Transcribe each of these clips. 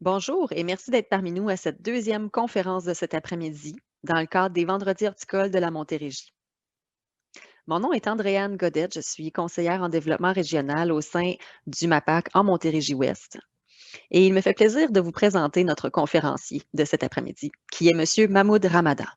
Bonjour et merci d'être parmi nous à cette deuxième conférence de cet après-midi dans le cadre des Vendredis horticoles de la Montérégie. Mon nom est Andréane Godette, je suis conseillère en développement régional au sein du MAPAC en Montérégie-Ouest. Et il me fait plaisir de vous présenter notre conférencier de cet après-midi, qui est M. Mahmoud Ramadan.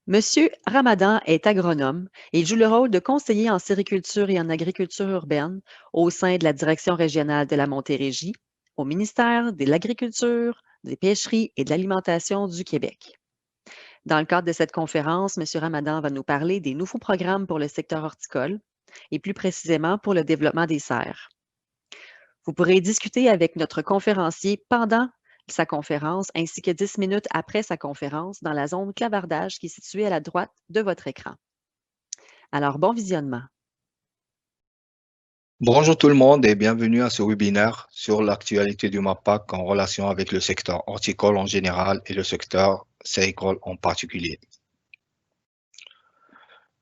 Monsieur Ramadan est agronome et il joue le rôle de conseiller en sériculture et en agriculture urbaine au sein de la Direction régionale de la Montérégie, au ministère de l'Agriculture, des Pêcheries et de l'Alimentation du Québec. Dans le cadre de cette conférence, M. Ramadan va nous parler des nouveaux programmes pour le secteur horticole et plus précisément pour le développement des serres. Vous pourrez discuter avec notre conférencier pendant sa conférence ainsi que 10 minutes après sa conférence dans la zone clavardage qui est située à la droite de votre écran. Alors, bon visionnement. Bonjour tout le monde et bienvenue à ce webinaire sur l'actualité du MAPAC en relation avec le secteur horticole en général et le secteur séricole en particulier.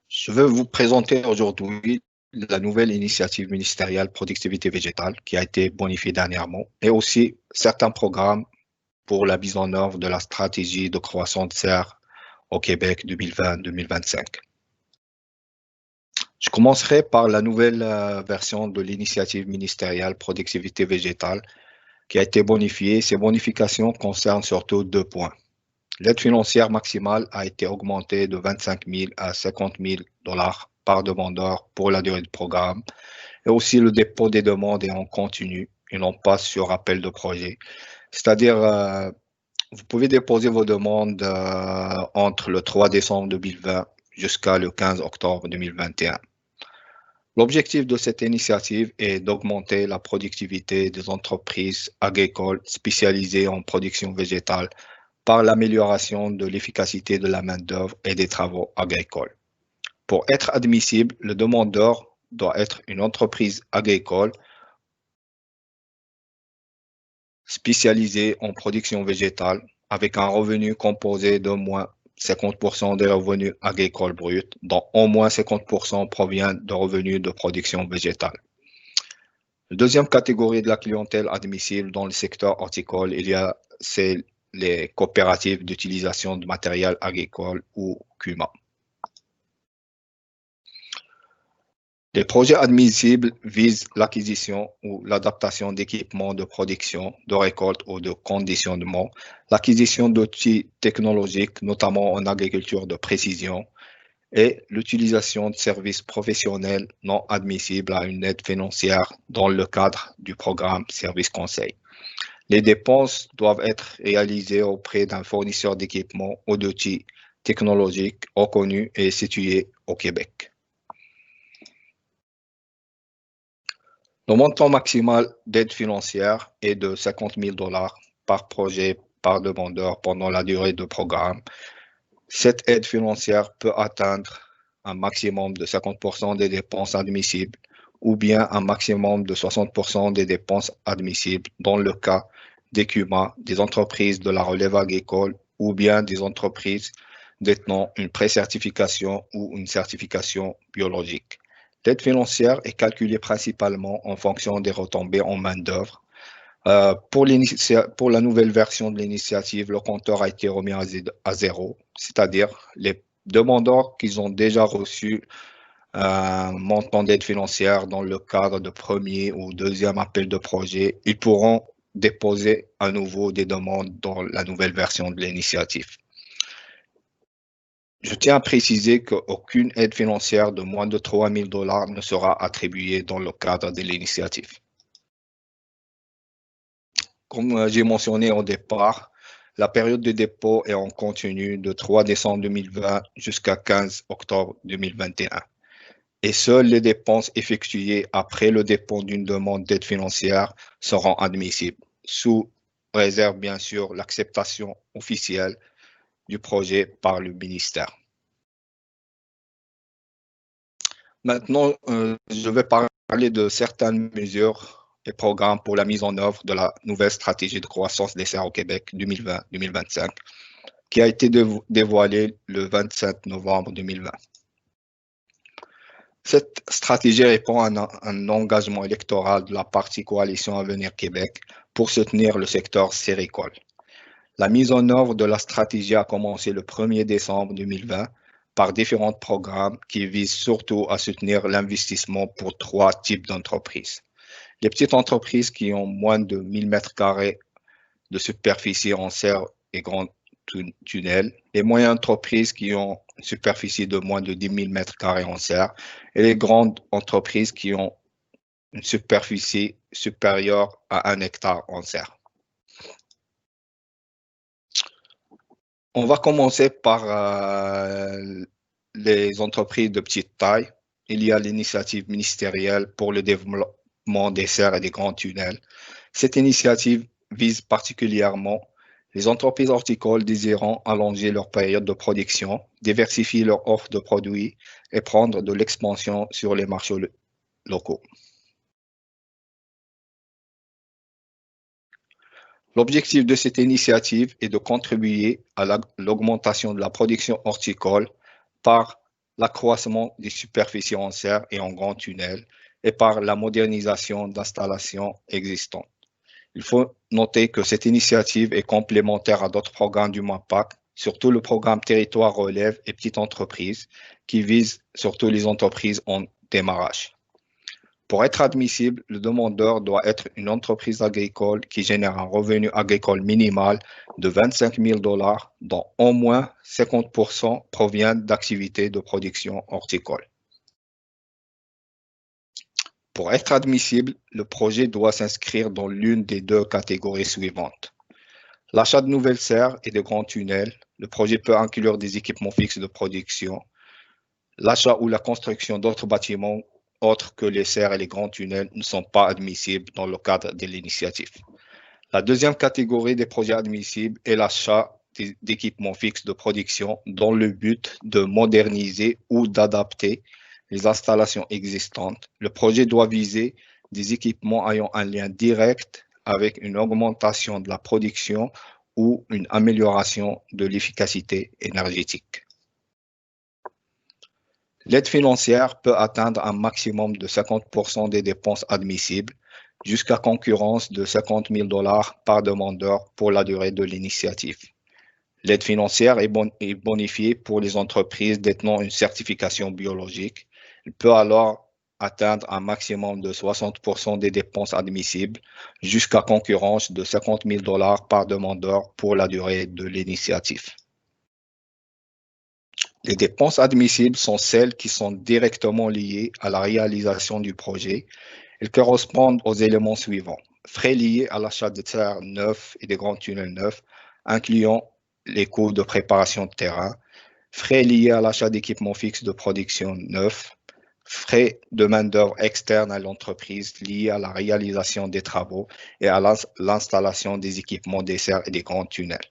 Je veux vous présenter aujourd'hui la nouvelle initiative ministérielle Productivité végétale qui a été bonifiée dernièrement et aussi certains programmes pour la mise en œuvre de la stratégie de croissance de serre au Québec 2020-2025. Je commencerai par la nouvelle version de l'initiative ministérielle Productivité végétale qui a été bonifiée. Ces bonifications concernent surtout 2 points. L'aide financière maximale a été augmentée de 25 000 à 50 000 $ par demandeur pour la durée du programme. Et aussi le dépôt des demandes est en continu et non pas sur appel de projet. C'est-à-dire, vous pouvez déposer vos demandes entre le 3 décembre 2020 jusqu'à le 15 octobre 2021. L'objectif de cette initiative est d'augmenter la productivité des entreprises agricoles spécialisées en production végétale par l'amélioration de l'efficacité de la main-d'œuvre et des travaux agricoles. Pour être admissible, le demandeur doit être une entreprise agricole spécialisée en production végétale avec un revenu composé d'au moins 50% des revenus agricoles bruts, dont au moins 50% provient de revenus de production végétale. La deuxième catégorie de la clientèle admissible dans le secteur horticole, c'est les coopératives d'utilisation de matériel agricole ou CUMA. Les projets admissibles visent l'acquisition ou l'adaptation d'équipements de production, de récolte ou de conditionnement, l'acquisition d'outils technologiques, notamment en agriculture de précision, et l'utilisation de services professionnels non admissibles à une aide financière dans le cadre du programme Service Conseil. Les dépenses doivent être réalisées auprès d'un fournisseur d'équipements ou d'outils technologiques reconnu et situé au Québec. Le montant maximal d'aide financière est de 50 000 $ par projet par demandeur pendant la durée du programme. Cette aide financière peut atteindre un maximum de 50% des dépenses admissibles ou bien un maximum de 60% des dépenses admissibles dans le cas des CUMA, des entreprises de la relève agricole ou bien des entreprises détenant une pré-certification ou une certification biologique. L'aide financière est calculée principalement en fonction des retombées en main-d'œuvre. Pour la nouvelle version de l'initiative, le compteur a été remis à zéro, c'est-à-dire les demandeurs qui ont déjà reçu un montant d'aide financière dans le cadre de premier ou deuxième appel de projet, ils pourront déposer à nouveau des demandes dans la nouvelle version de l'initiative. Je tiens à préciser qu'aucune aide financière de moins de 3 000 $ ne sera attribuée dans le cadre de l'initiative. Comme j'ai mentionné au départ, la période de dépôt est en continu de 3 décembre 2020 jusqu'à 15 octobre 2021. Et seules les dépenses effectuées après le dépôt d'une demande d'aide financière seront admissibles, sous réserve bien sûr l'acceptation officielle du projet par le ministère. Maintenant, je vais parler de certaines mesures et programmes pour la mise en œuvre de la nouvelle stratégie de croissance des serres au Québec 2020-2025, qui a été dévoilée le 27 novembre 2020. Cette stratégie répond à un engagement électoral de la partie Coalition Avenir Québec pour soutenir le secteur séricole. La mise en œuvre de la stratégie a commencé le 1er décembre 2020 par différents programmes qui visent surtout à soutenir l'investissement pour 3 types d'entreprises. Les petites entreprises qui ont moins de 1000 m² de superficie en serre et grands tunnels, les moyennes entreprises qui ont une superficie de moins de 10 000 m² en serre et les grandes entreprises qui ont une superficie supérieure à 1 hectare en serre. On va commencer par les entreprises de petite taille. Il y a l'initiative ministérielle pour le développement des serres et des grands tunnels. Cette initiative vise particulièrement les entreprises horticoles désirant allonger leur période de production, diversifier leur offre de produits et prendre de l'expansion sur les marchés locaux. L'objectif de cette initiative est de contribuer à l'augmentation de la production horticole par l'accroissement des superficies en serre et en grands tunnels et par la modernisation d'installations existantes. Il faut noter que cette initiative est complémentaire à d'autres programmes du MAPAC, surtout le programme Territoire Relève et Petites Entreprises, qui vise surtout les entreprises en démarrage. Pour être admissible, le demandeur doit être une entreprise agricole qui génère un revenu agricole minimal de 25 000 $, dont au moins 50% proviennent d'activités de production horticole. Pour être admissible, le projet doit s'inscrire dans l'une des 2 catégories suivantes. L'achat de nouvelles serres et de grands tunnels. Le projet peut inclure des équipements fixes de production. L'achat ou la construction d'autres bâtiments autres que les serres et les grands tunnels ne sont pas admissibles dans le cadre de l'initiative. La deuxième catégorie des projets admissibles est l'achat d'équipements fixes de production dans le but de moderniser ou d'adapter les installations existantes. Le projet doit viser des équipements ayant un lien direct avec une augmentation de la production ou une amélioration de l'efficacité énergétique. L'aide financière peut atteindre un maximum de 50% des dépenses admissibles, jusqu'à concurrence de 50 000 $ par demandeur pour la durée de l'initiative. L'aide financière est bonifiée pour les entreprises détenant une certification biologique. Elle peut alors atteindre un maximum de 60% des dépenses admissibles, jusqu'à concurrence de 50 000 $ par demandeur pour la durée de l'initiative. Les dépenses admissibles sont celles qui sont directement liées à la réalisation du projet. Elles correspondent aux éléments suivants. Frais liés à l'achat de terres neufs et des grands tunnels neufs, incluant les coûts de préparation de terrain. Frais liés à l'achat d'équipements fixes de production neufs. Frais de main-d'œuvre externe à l'entreprise liés à la réalisation des travaux et à l'installation des équipements des serres et des grands tunnels.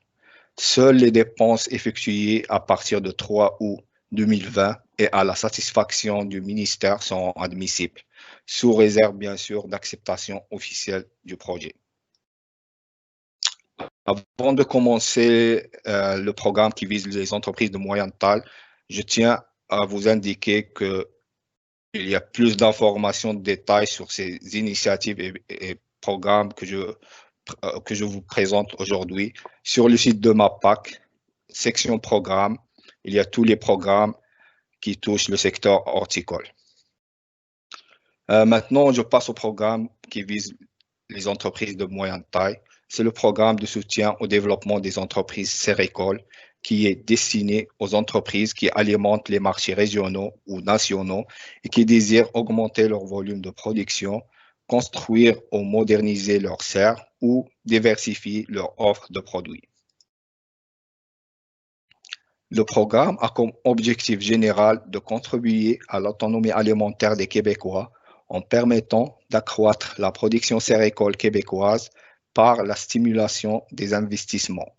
Seules les dépenses effectuées à partir de 3 août 2020 et à la satisfaction du ministère sont admissibles, sous réserve bien sûr d'acceptation officielle du projet. Avant de commencer le programme qui vise les entreprises de moyenne taille, je tiens à vous indiquer qu'il y a plus d'informations, de détails sur ces initiatives et programmes que je vous présente aujourd'hui. Sur le site de MAPAC, section programme, il y a tous les programmes qui touchent le secteur horticole. Maintenant, je passe au programme qui vise les entreprises de moyenne taille. C'est le programme de soutien au développement des entreprises séricoles qui est destiné aux entreprises qui alimentent les marchés régionaux ou nationaux et qui désirent augmenter leur volume de production, construire ou moderniser leurs serres ou diversifier leur offre de produits. Le programme a comme objectif général de contribuer à l'autonomie alimentaire des Québécois en permettant d'accroître la production séricole québécoise par la stimulation des investissements,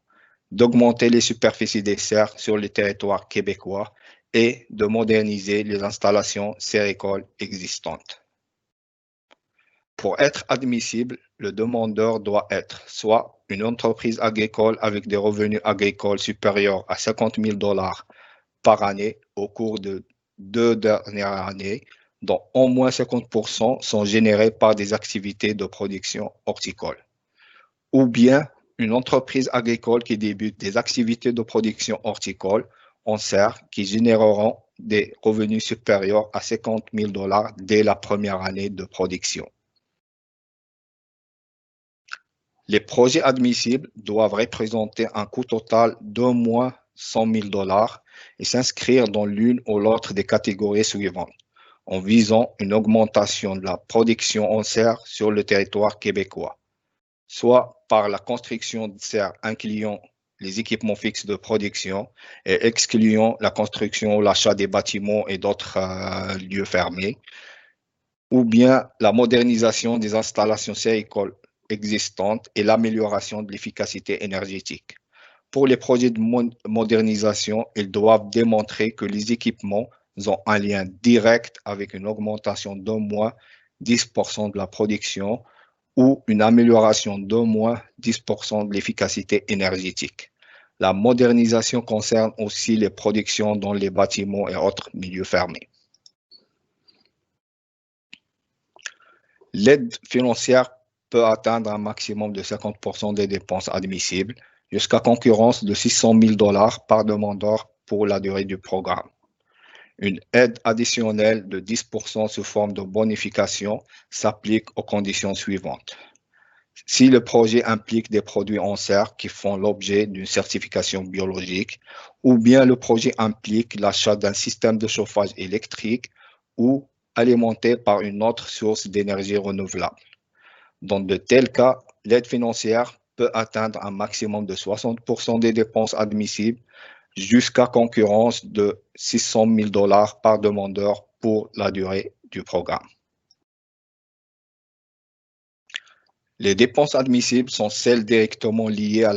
d'augmenter les superficies des serres sur le territoire québécois et de moderniser les installations séricoles existantes. Pour être admissible, le demandeur doit être soit une entreprise agricole avec des revenus agricoles supérieurs à 50 000 $ par année au cours de 2 dernières années, dont au moins 50% sont générés par des activités de production horticole. ou bien une entreprise agricole qui débute des activités de production horticole en serre qui généreront des revenus supérieurs à 50 000 $ dès la première année de production. Les projets admissibles doivent représenter un coût total d'au moins 100 000 $ et s'inscrire dans l'une ou l'autre des catégories suivantes, en visant une augmentation de la production en serre sur le territoire québécois, soit par la construction de serres incluant les équipements fixes de production et excluant la construction ou l'achat des bâtiments et d'autres lieux fermés, ou bien la modernisation des installations séricoles existantes et l'amélioration de l'efficacité énergétique. Pour les projets de modernisation, ils doivent démontrer que les équipements ont un lien direct avec une augmentation d'au moins 10% de la production ou une amélioration d'au moins 10% de l'efficacité énergétique. La modernisation concerne aussi les productions dans les bâtiments et autres milieux fermés. L'aide financière peut atteindre un maximum de 50% des dépenses admissibles, jusqu'à concurrence de 600 000 $ par demandeur pour la durée du programme. Une aide additionnelle de 10% sous forme de bonification s'applique aux conditions suivantes. Si le projet implique des produits en serre qui font l'objet d'une certification biologique, ou bien le projet implique l'achat d'un système de chauffage électrique ou alimenté par une autre source d'énergie renouvelable. Dans de tels cas, l'aide financière peut atteindre un maximum de 60% des dépenses admissibles jusqu'à concurrence de 600 000 $ par demandeur pour la durée du programme. Les dépenses admissibles sont celles directement liées à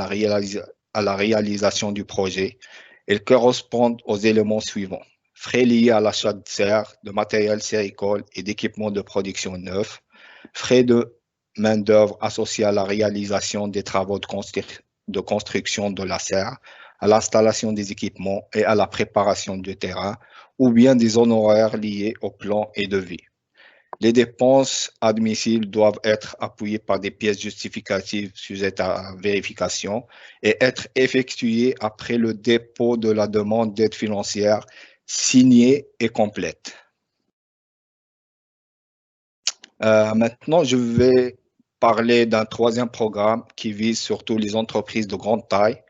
la réalisation du projet. Elles correspondent aux éléments suivants. Frais liés à l'achat de serre, de matériel séricole et d'équipements de production neufs. Frais de main-d'œuvre associés à la réalisation des travaux de construction de la serre, à l'installation des équipements et à la préparation du terrain, ou bien des honoraires liés au plan et devis. Les dépenses admissibles doivent être appuyées par des pièces justificatives sujettes à vérification et être effectuées après le dépôt de la demande d'aide financière signée et complète. Maintenant, je vais parler d'un troisième programme qui vise surtout les entreprises de grande taille,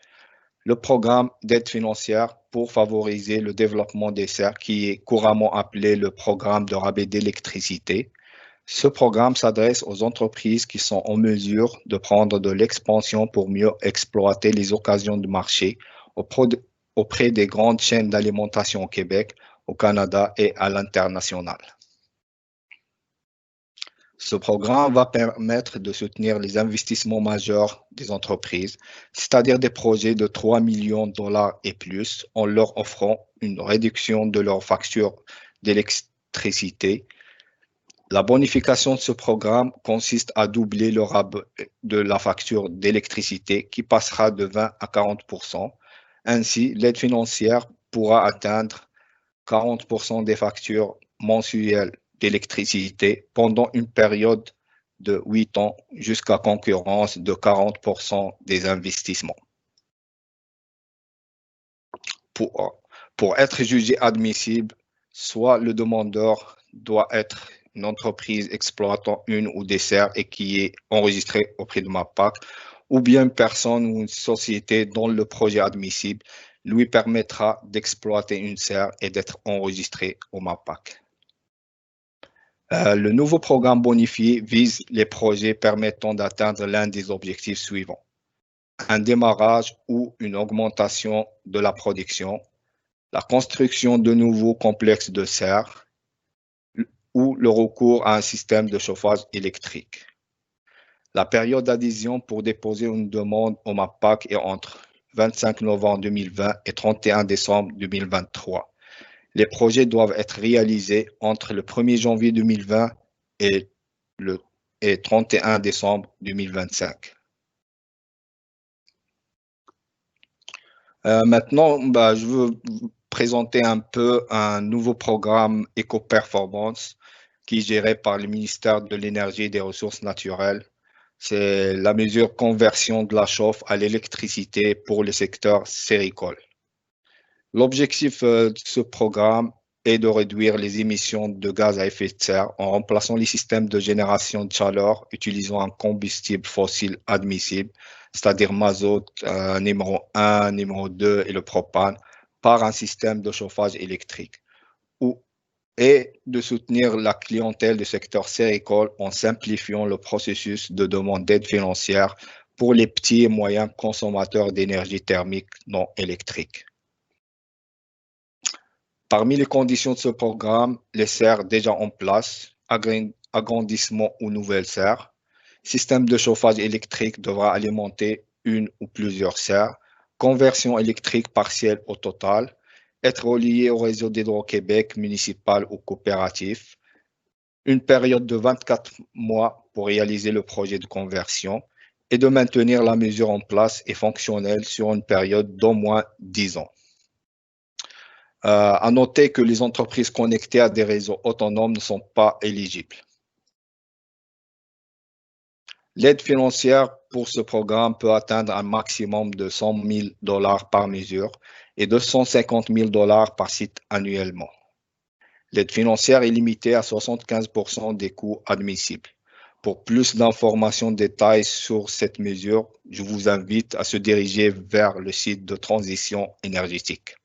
le programme d'aide financière pour favoriser le développement des serres, qui est couramment appelé le programme de rabais d'électricité. Ce programme s'adresse aux entreprises qui sont en mesure de prendre de l'expansion pour mieux exploiter les occasions de marché auprès des grandes chaînes d'alimentation au Québec, au Canada et à l'international. Ce programme va permettre de soutenir les investissements majeurs des entreprises, c'est-à-dire des projets de 3 millions de $ et plus, en leur offrant une réduction de leur facture d'électricité. La bonification de ce programme consiste à doubler le rabais de la facture d'électricité qui passera de 20 à 40%. Ainsi, l'aide financière pourra atteindre 40% des factures mensuelles d'électricité pendant une période de 8 ans jusqu'à concurrence de 40% des investissements. Pour être jugé admissible, soit le demandeur doit être une entreprise exploitant une ou des serres et qui est enregistrée auprès de MAPAC, ou bien une personne ou une société dont le projet admissible lui permettra d'exploiter une serre et d'être enregistré au MAPAC. Le nouveau programme bonifié vise les projets permettant d'atteindre l'un des objectifs suivants. Un démarrage ou une augmentation de la production, la construction de nouveaux complexes de serres ou le recours à un système de chauffage électrique. La période d'adhésion pour déposer une demande au MAPAC est entre 25 novembre 2020 et 31 décembre 2023. Les projets doivent être réalisés entre le 1er janvier 2020 et 31 décembre 2025. Maintenant, je veux vous présenter un peu un nouveau programme Éco-Performance qui est géré par le ministère de l'Énergie et des Ressources naturelles. C'est la mesure conversion de la chauffe à l'électricité pour le secteur séricole. L'objectif de ce programme est de réduire les émissions de gaz à effet de serre en remplaçant les systèmes de génération de chaleur utilisant un combustible fossile admissible, c'est-à-dire mazout, numéro 1, numéro 2 et le propane, par un système de chauffage électrique. Et de soutenir la clientèle du secteur séricole en simplifiant le processus de demande d'aide financière pour les petits et moyens consommateurs d'énergie thermique non électrique. Parmi les conditions de ce programme, les serres déjà en place, agrandissement ou nouvelles serres, système de chauffage électrique devra alimenter une ou plusieurs serres, conversion électrique partielle au total, être relié au réseau d'Hydro-Québec municipal ou coopératif, une période de 24 mois pour réaliser le projet de conversion et de maintenir la mesure en place et fonctionnelle sur une période d'au moins 10 ans. À noter que les entreprises connectées à des réseaux autonomes ne sont pas éligibles. L'aide financière pour ce programme peut atteindre un maximum de 100 000 $ par mesure et de 150 000 $ par site annuellement. L'aide financière est limitée à 75% des coûts admissibles. Pour plus d'informations détaillées sur cette mesure, je vous invite à se diriger vers le site de transition énergétique.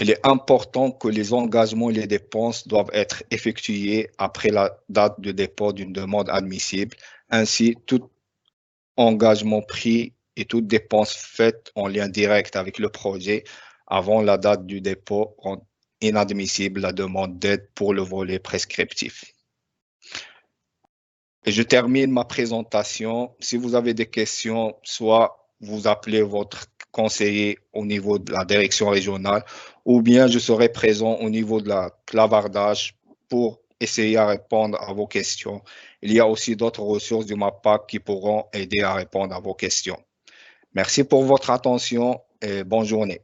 Il est important que les engagements et les dépenses doivent être effectués après la date de dépôt d'une demande admissible. Ainsi, tout engagement pris et toute dépense faite en lien direct avec le projet avant la date du dépôt rend inadmissible la demande d'aide pour le volet prescriptif. Et je termine ma présentation. Si vous avez des questions, soit vous appelez votre conseiller au niveau de la direction régionale, ou bien je serai présent au niveau de la clavardage pour essayer à répondre à vos questions. Il y a aussi d'autres ressources du MAPAC qui pourront aider à répondre à vos questions. Merci pour votre attention et bonne journée.